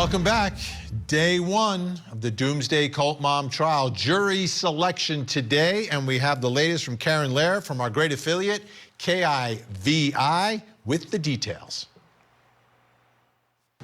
Welcome back. Day one of the Doomsday cult mom trial. Jury selection today, and we have the latest from Karen Lair from our great affiliate, KIVI, with the details.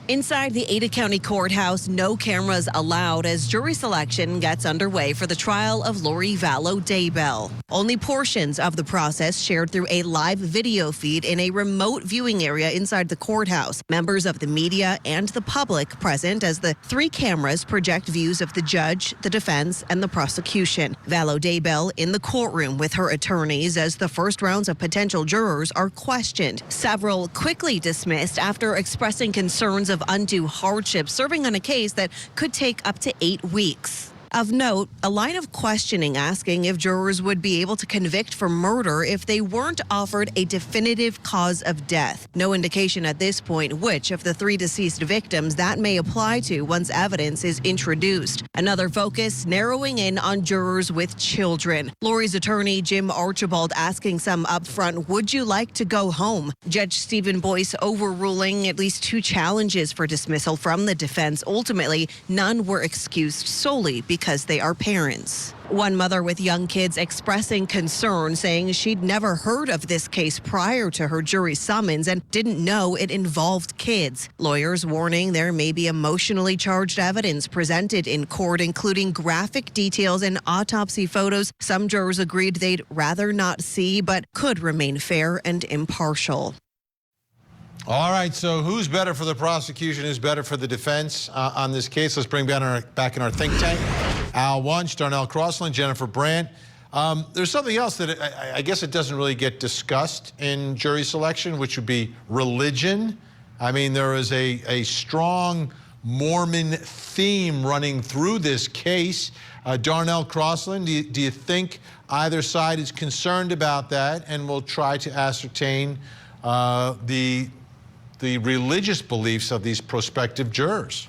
Inside the Ada County Courthouse, no cameras allowed as jury selection gets underway for the trial of Lori Vallow Daybell. Only portions of the process shared through a live video feed in a remote viewing area inside the courthouse. Members of the media and the public present as the 3 cameras project views of the judge, the defense, and the prosecution. Vallow Daybell in the courtroom with her attorneys as the first rounds of potential jurors are questioned. Several quickly dismissed after expressing concerns of undue hardship, serving on a case that could take up to 8 weeks. Of note, a line of questioning asking if jurors would be able to convict for murder if they weren't offered a definitive cause of death. No indication at this point which of the 3 deceased victims that may apply to once evidence is introduced. Another focus narrowing in on jurors with children. Lori's attorney, Jim Archibald, asking some up front, would you like to go home? Judge Stephen Boyce overruling at least 2 challenges for dismissal from the defense. Ultimately, none were excused solely because they are parents. One mother with young kids expressing concern, saying she'd never heard of this case prior to her jury summons and didn't know it involved kids. Lawyers warning there may be emotionally charged evidence presented in court, including graphic details and autopsy photos some jurors agreed they'd rather not see, but could remain fair and impartial. All right, so who's better for the prosecution, who's better for the defense on this case? Let's bring back in our think tank. Al Wunsch, Darnell Crossland, Jennifer Brandt. There's something else that I guess it doesn't really get discussed in jury selection, which would be religion. I mean, there is a strong Mormon theme running through this case. Darnell Crossland, do you think either side is concerned about that and will try to ascertain the religious beliefs of these prospective jurors?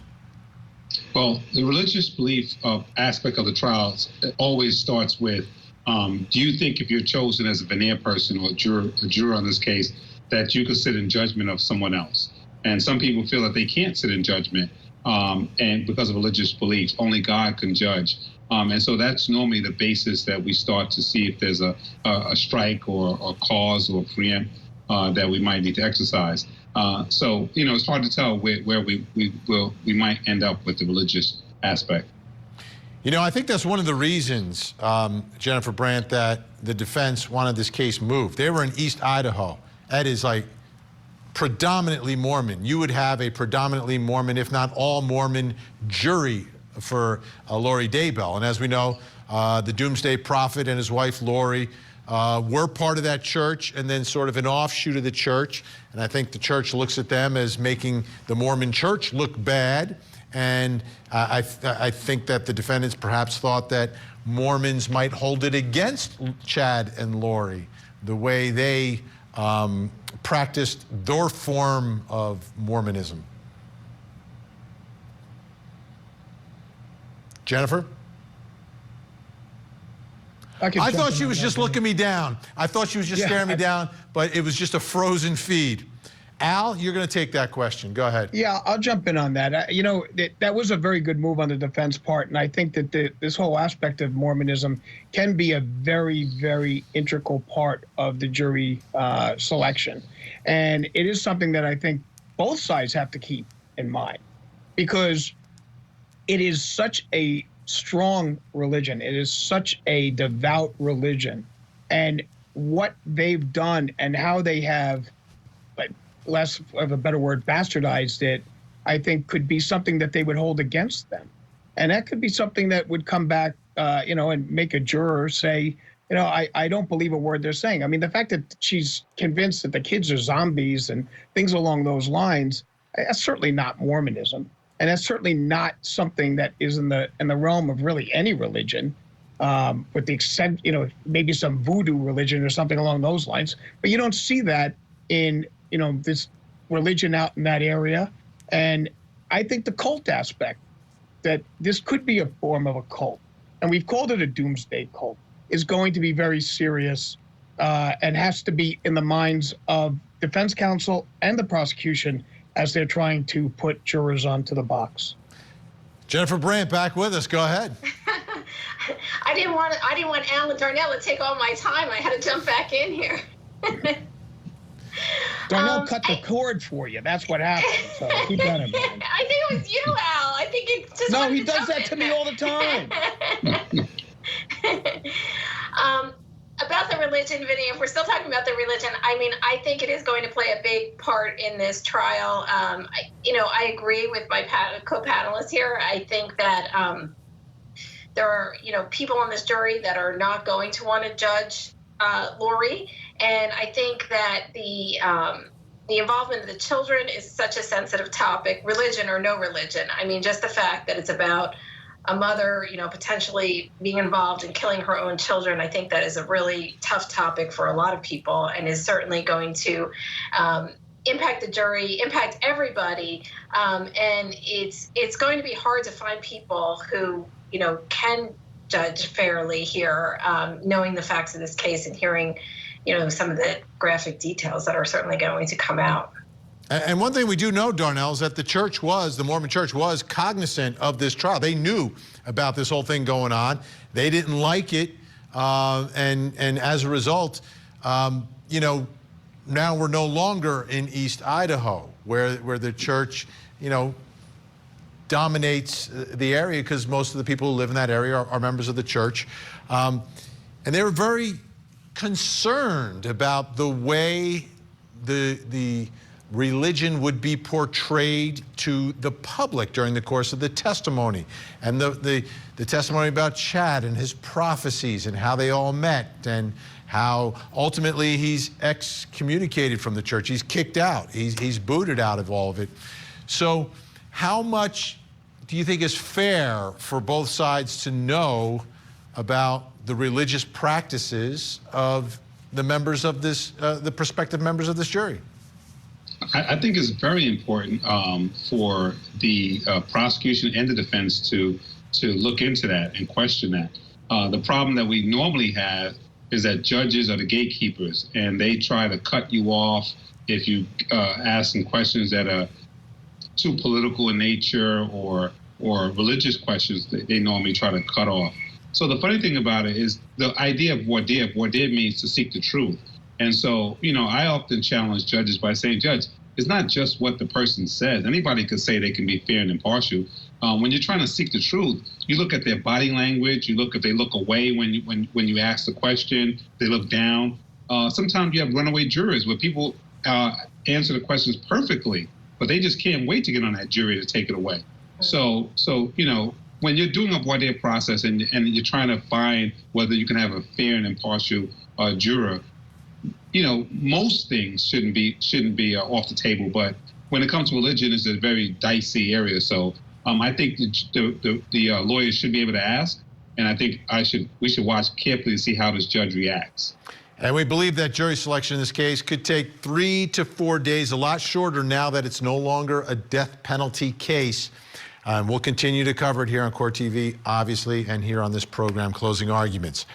Well, the religious belief aspect of the trials always starts with, do you think if you're chosen as a veneer person or a juror in this case, that you could sit in judgment of someone else? And some people feel that they can't sit in judgment and because of religious beliefs, only God can judge. And so that's normally the basis that we start to see if there's a strike or a cause or preempt that we might need to exercise. So, you know, it's hard to tell where we might end up with the religious aspect. You know, I think that's one of the reasons, Jennifer Brandt, that the defense wanted this case moved. They were in East Idaho. That is like predominantly Mormon. You would have a predominantly Mormon, if not all Mormon, jury for Lori Daybell. And as we know, the Doomsday Prophet and his wife Lori were part of that church and then sort of an offshoot of the church. And I think the church looks at them as making the Mormon church look bad. And I think that the defendants perhaps thought that Mormons might hold it against Chad and Lori, the way they practiced their form of Mormonism. Jennifer? I thought she was just looking me down. I thought she was just staring me down, but it was just a frozen feed. Al, you're going to take that question. Go ahead. Yeah, I'll jump in on that. You know, that was a very good move on the defense part, and I think that this whole aspect of Mormonism can be a very, very integral part of the jury selection. And it is something that I think both sides have to keep in mind, because it is such a strong religion. It is such a devout religion. And what they've done and how they have, like, less of a better word, bastardized it, I think could be something that they would hold against them. And that could be something that would come back, you know, and make a juror say, you know, I don't believe a word they're saying. I mean, the fact that she's convinced that the kids are zombies and things along those lines, that's certainly not Mormonism. And that's certainly not something that is in the realm of really any religion, with the extent, you know, maybe some voodoo religion or something along those lines. But you don't see that in, you know, this religion out in that area. And I think the cult aspect, that this could be a form of a cult, and we've called it a doomsday cult, is going to be very serious and has to be in the minds of defense counsel and the prosecution as they're trying to put jurors onto the box. Jennifer Brandt back with us. Go ahead. I didn't want Alan Darnell to take all my time. I had to jump back in here. Darnell cut the cord for you. That's what happened. So keep that in mind. I think it was you, Al. I think it just No, he does that to me all the time. About the religion, Vinny, if we're still talking about the religion, I mean, I think it is going to play a big part in this trial. I agree with my co-panelists here. I think that there are, people on this jury that are not going to want to judge Lori, and I think that the involvement of the children is such a sensitive topic, religion or no religion. I mean, just the fact that it's about a mother, potentially being involved in killing her own children, I think that is a really tough topic for a lot of people, and is certainly going to impact the jury, impact everybody, and it's going to be hard to find people who can judge fairly here, knowing the facts of this case and hearing some of the graphic details that are certainly going to come out. And one thing we do know, Darnell, is that the Mormon church was cognizant of this trial. They knew about this whole thing going on. They didn't like it. And as a result, now we're no longer in East Idaho, where the church, dominates the area, because most of the people who live in that area are members of the church. And they were very concerned about the way the religion would be portrayed to the public during the course of the testimony, and the testimony about Chad and his prophecies and how they all met, and how ultimately he's excommunicated from the church. He's kicked out. He's booted out of all of it. So how much do you think is fair for both sides to know about the religious practices of the members of this, the prospective members of this jury? I think it's very important for the prosecution and the defense to look into that and question that. The problem that we normally have is that judges are the gatekeepers, and they try to cut you off if you ask them questions that are too political in nature or religious questions. They normally try to cut off. So the funny thing about it is the idea of voir dire. Voir dire means to seek the truth. And so, I often challenge judges by saying, Judge, it's not just what the person says. Anybody could say they can be fair and impartial. When you're trying to seek the truth, you look at their body language. You look if they look away when you ask the question. They look down. Sometimes you have runaway jurors where people answer the questions perfectly, but they just can't wait to get on that jury to take it away. So when you're doing a voir dire process and you're trying to find whether you can have a fair and impartial juror, most things shouldn't be off the table. But when it comes to religion, it's a very dicey area. So I think the lawyers should be able to ask, and I think we should watch carefully to see how this judge reacts. And we believe that jury selection in this case could take 3 to 4 days, a lot shorter now that it's no longer a death penalty case. We'll continue to cover it here on Court TV, obviously, and here on this program, Closing Arguments.